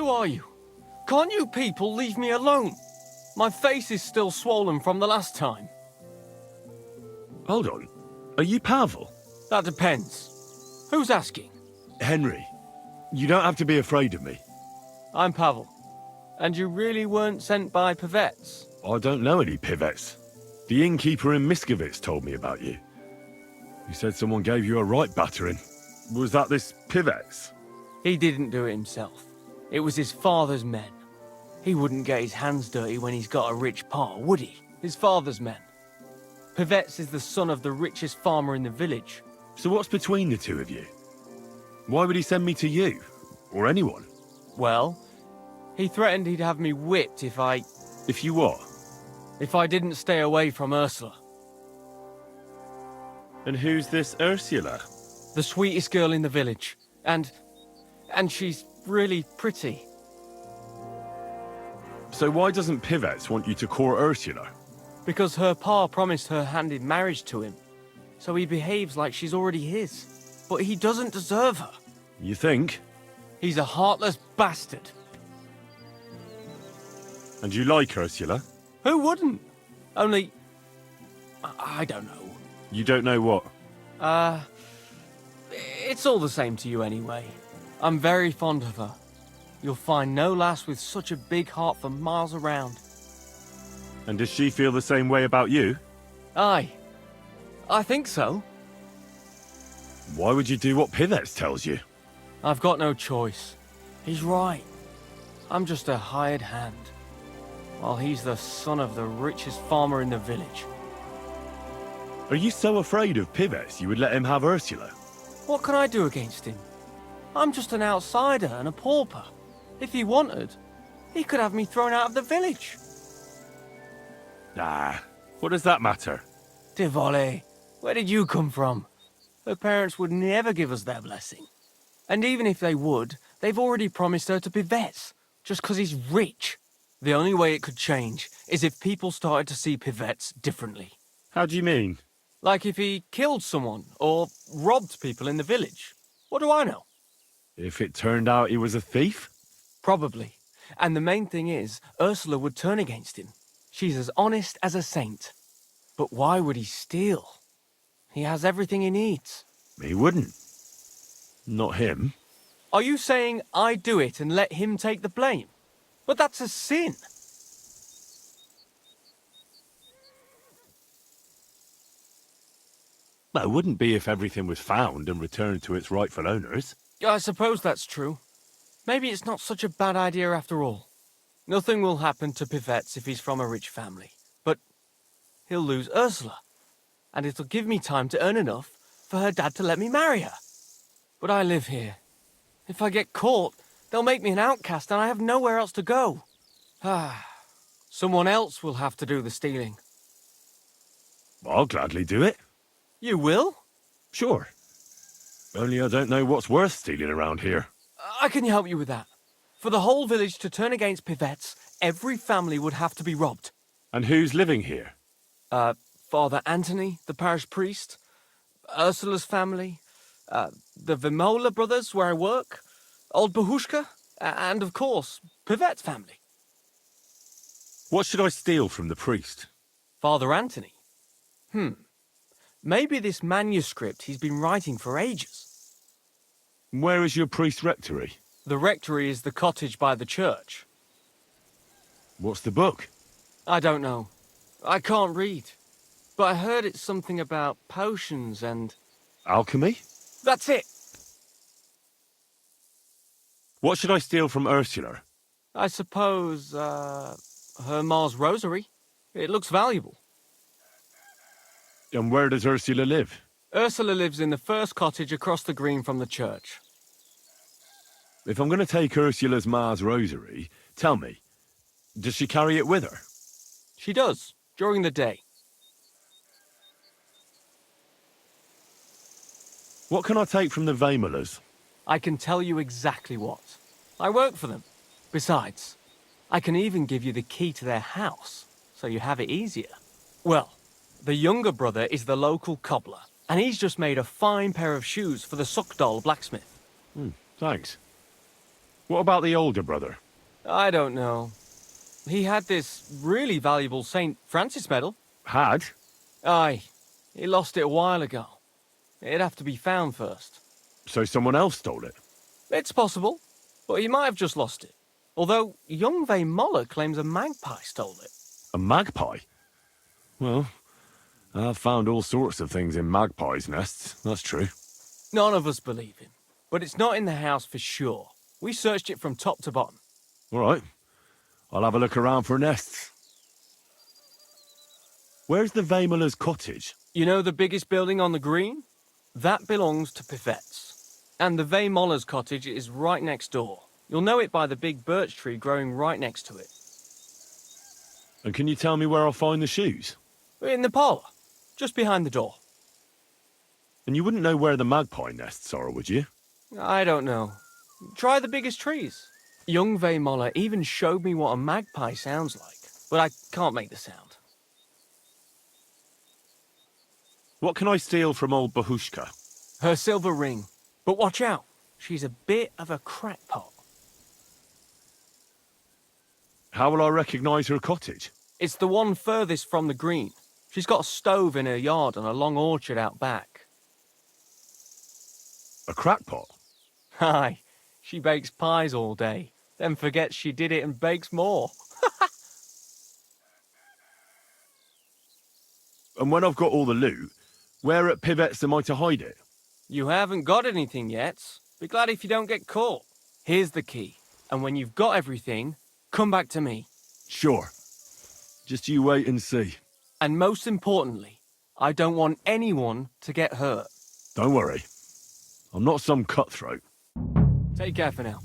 Who are you? Can't you people leave me alone? My face is still swollen from the last time. Hold on. Are you Pavel? That depends. Who's asking? Henry, you don't have to be afraid of me. I'm Pavel. And you really weren't sent by Pavets? I don't know any Pivets. The innkeeper in Miskovitz told me about you. He said someone gave you a right battering. Was that this Pivets? He didn't do it himself. It was his father's men. He wouldn't get his hands dirty when he's got a rich pa, would he? His father's men. Pavets is the son of the richest farmer in the village. So what's between the two of you? Why would he send me to you? Or anyone? Well, he threatened he'd have me whipped if I... If you what? If I didn't stay away from Ursula. And who's this Ursula? The sweetest girl in the village. And she's really pretty. So why doesn't Pivets want you to court Ursula? Because her pa promised her hand in marriage to him. So he behaves like she's already his. But he doesn't deserve her. You think? He's a heartless bastard. And you like Ursula? Who wouldn't? Only... I don't know. You don't know what? It's all the same to you anyway. I'm very fond of her. You'll find no lass with such a big heart for miles around. And does she feel the same way about you? Aye. I think so. Why would you do what Pivets tells you? I've got no choice. He's right. I'm just a hired hand. While he's the son of the richest farmer in the village. Are you so afraid of Pivets you would let him have Ursula? What can I do against him? I'm just an outsider and a pauper. If he wanted, he could have me thrown out of the village. Nah, what does that matter? Tivoli, where did you come from? Her parents would never give us their blessing. And even if they would, they've already promised her to Pivets, just because he's rich. The only way it could change is if people started to see Pivets differently. How do you mean? Like if he killed someone, or robbed people in the village. What do I know? If it turned out he was a thief? Probably. And the main thing is, Ursula would turn against him. She's as honest as a saint. But why would he steal? He has everything he needs. He wouldn't. Not him. Are you saying I do it and let him take the blame? But that's a sin. Well, it wouldn't be if everything was found and returned to its rightful owners. I suppose that's true. Maybe it's not such a bad idea after all. Nothing will happen to Pivets if he's from a rich family. But he'll lose Ursula. And it'll give me time to earn enough for her dad to let me marry her. But I live here. If I get caught, they'll make me an outcast and I have nowhere else to go. Someone else will have to do the stealing. I'll gladly do it. You will? Sure. Only I don't know what's worth stealing around here. I can help you with that. For the whole village to turn against Pivets, every family would have to be robbed. And who's living here? Father Anthony, the parish priest, Ursula's family, the Vimola brothers where I work, old Bahushka, and of course, Pivet's family. What should I steal from the priest? Father Anthony? Maybe this manuscript he's been writing for ages. Where is your priest rectory? The rectory is the cottage by the church. What's the book? I don't know. I can't read. But I heard it's something about potions and... Alchemy? That's it! What should I steal from Ursula? I suppose, her Ma's rosary. It looks valuable. And where does Ursula live? Ursula lives in the first cottage across the green from the church. If I'm going to take Ursula's Ma's rosary, tell me, does she carry it with her? She does, during the day. What can I take from the Vimolas? I can tell you exactly what. I work for them. Besides, I can even give you the key to their house, so you have it easier. Well, the younger brother is the local cobbler, and he's just made a fine pair of shoes for the Suckdoll blacksmith. Thanks. What about the older brother? I don't know. He had this really valuable St. Francis medal. Had? Aye. He lost it a while ago. It'd have to be found first. So someone else stole it? It's possible, but he might have just lost it. Although, young Vay Moller claims a magpie stole it. A magpie? Well, I've found all sorts of things in magpies' nests, that's true. None of us believe him. But it's not in the house for sure. We searched it from top to bottom. All right. I'll have a look around for nests. Where's the Vaimler's cottage? You know the biggest building on the green? That belongs to Pivet's. And the Vay Moller's cottage is right next door. You'll know it by the big birch tree growing right next to it. And can you tell me where I'll find the shoes? In the parlour, just behind the door. And you wouldn't know where the magpie nests are, would you? I don't know. Try the biggest trees. Young Vay Moller even showed me what a magpie sounds like, but I can't make the sound. What can I steal from old Bahushka? Her silver ring. But watch out, she's a bit of a crackpot. How will I recognise her cottage? It's the one furthest from the green. She's got a stove in her yard and a long orchard out back. A crackpot? Aye, she bakes pies all day, then forgets she did it and bakes more. And when I've got all the loot, where at Pivet's am I to hide it? You haven't got anything yet. Be glad if you don't get caught. Here's the key, and when you've got everything, come back to me. Sure. Just you wait and see. And most importantly, I don't want anyone to get hurt. Don't worry. I'm not some cutthroat. Take care for now.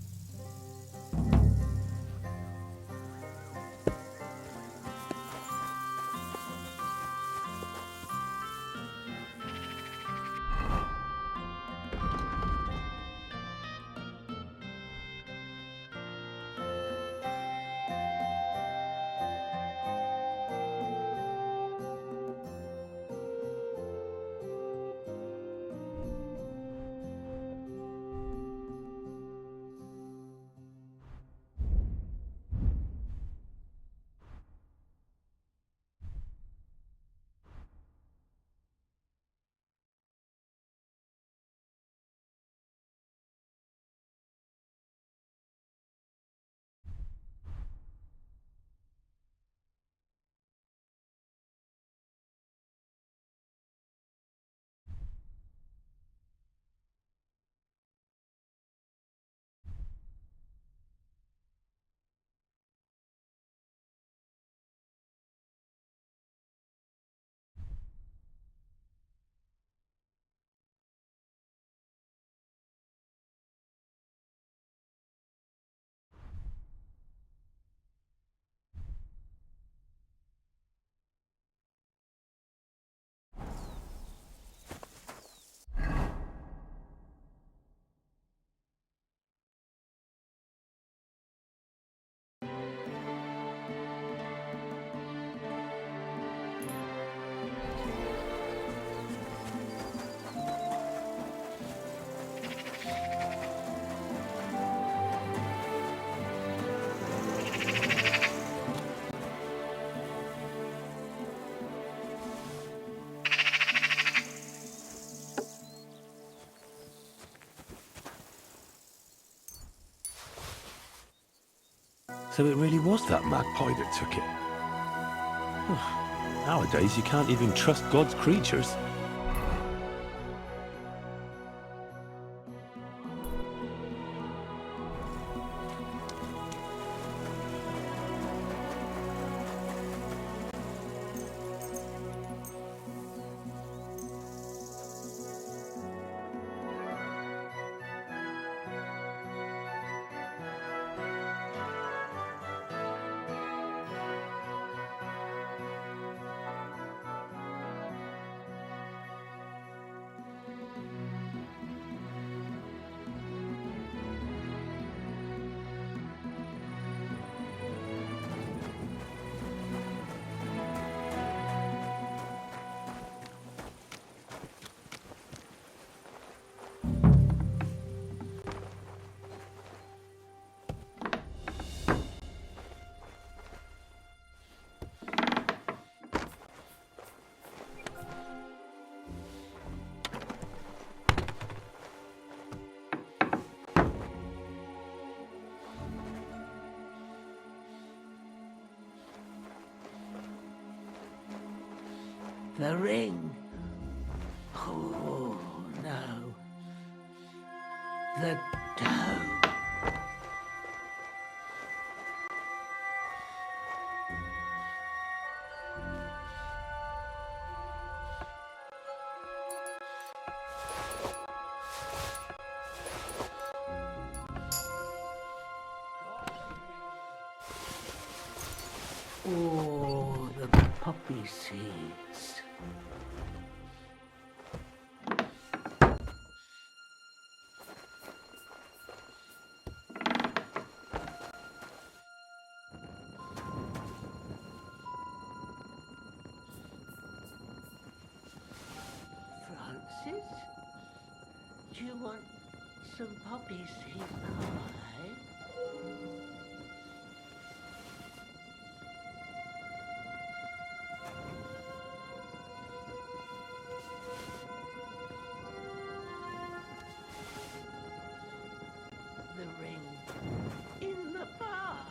So it really was that magpie that took it. Nowadays, you can't even trust God's creatures. The ring. Oh, no. The dough. Oh, the poppy seeds. Francis? Do you want some poppy seed pie? The ring in the pie.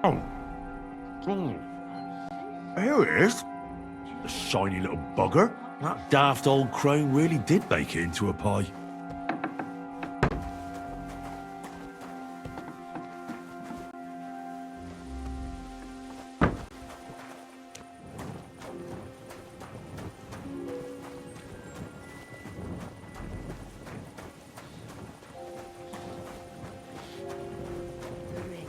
Oh. Here it is. The shiny little bugger. That daft old crone really did make it into a pie. The ring.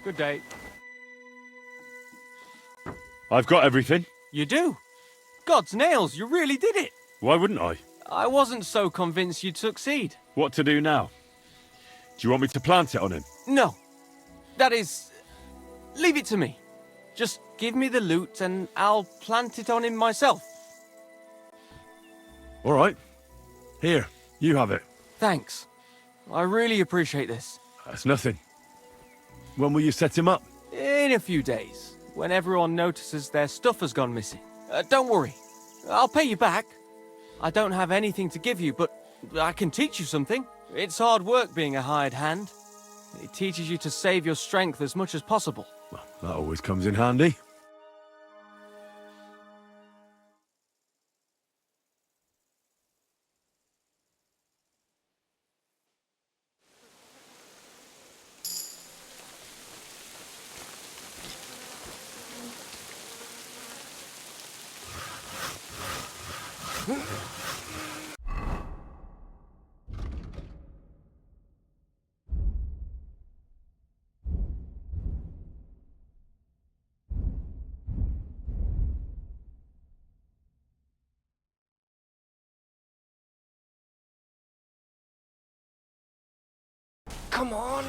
Good day. I've got everything. You do? God's nails, you really did it! Why wouldn't I? I wasn't so convinced you'd succeed. What to do now? Do you want me to plant it on him? No. That is... leave it to me. Just give me the loot and I'll plant it on him myself. All right. Here, you have it. Thanks. I really appreciate this. That's nothing. When will you set him up? In a few days, when everyone notices their stuff has gone missing. Don't worry. I'll pay you back. I don't have anything to give you, but I can teach you something. It's hard work being a hired hand. It teaches you to save your strength as much as possible. Well, that always comes in handy. Come on.